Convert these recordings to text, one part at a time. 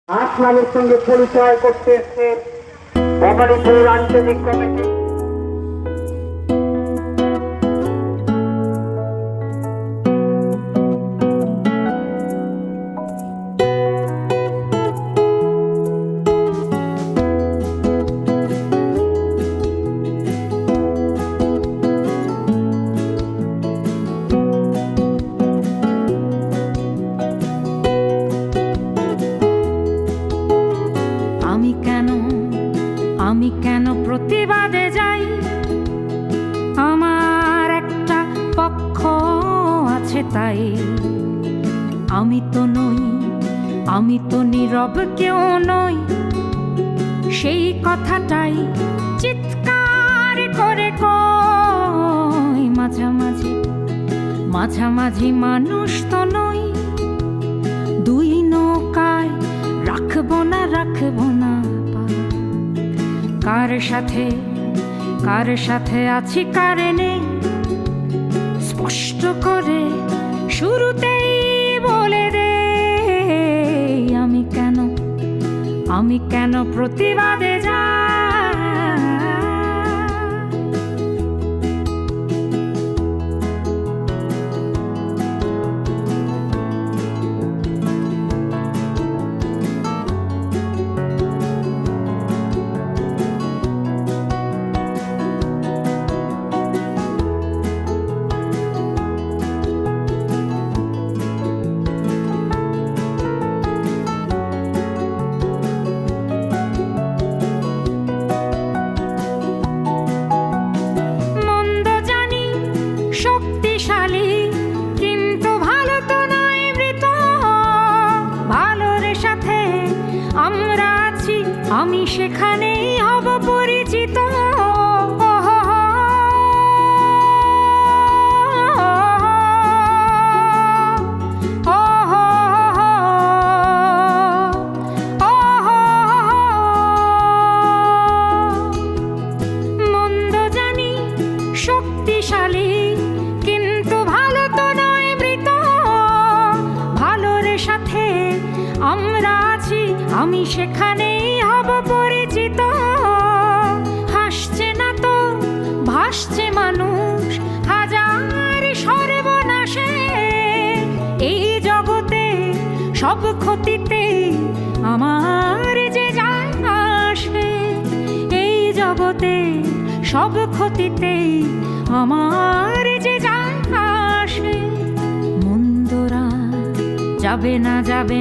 আপনাদের সঙ্গে পরিচয় করতে এসছে ভবানীপুর আঞ্চলিক কমিটি। আমি কেন প্রতিবাদে যাই? আমার একটা পক্ষ আছে তাই। আমি তো নীরব কেউ নই, সেই কথাটাই চিৎকার করে কই। মাঝামাঝি মানুষ তো নই, দুই নৌকায় রাখবো না কার সাথে আছি কার নেই, স্পষ্ট করে শুরুতেই বলে দে। আমি কেন প্রতিবাদে যাই? শক্তিশালী কিন্তু ভালো তো নয়, মৃত। ভালোর সাথে আমরা আছি, আমি সেখানেই হব পরিচিত। মন্দ জানি শক্তিশালী কিন্তু ভালো তো নয়, মৃত। ভালোর সাথে আমরা আছি, আমি সেখানেই হব পরিচিত। হাসছে না তো ভাসছে মানুষ হাজার সর্বনাশে। এই জগতে সব ক্ষতিতে আমার যে যায় আসে। এই জগতে সব ক্ষতিতে আমার যে যায় আসে। মন্দরা যাবে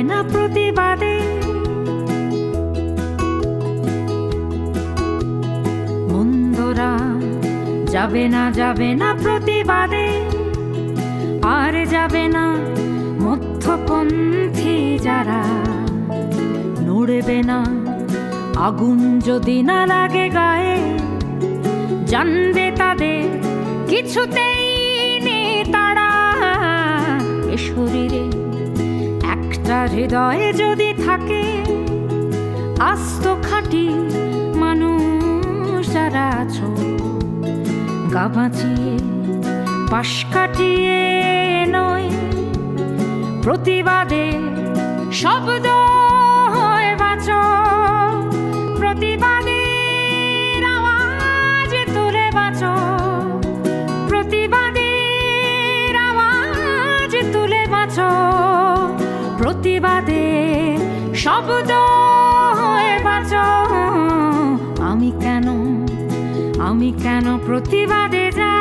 না প্রতিবাদে। মন্দরা যাবে না প্রতিবাদে। আর যাবে না মধ্যপন্থী যারা, নড়বে না আগুন যদি না লাগে গায়ে। জানবে তাদের কিছুতেই নেই তারা। এ শরীরে একটা হৃদয়ে যদি থাকে, আস্ত খাঁটি মানুষ যারা আছো, গা বাঁচিয়ে পাশ কাটিয়ে নয়, প্রতিবাদে শব্দ হয়ে বাঁচো। প্রতিবাদের আওয়াজ তুলে বাঁচো, প্রতিবাদের আওয়াজ তুলে বাঁচো। প্রতিবাদের শব্দ হয়ে বাঁচো। আমি কেন প্রতিবাদে যাই?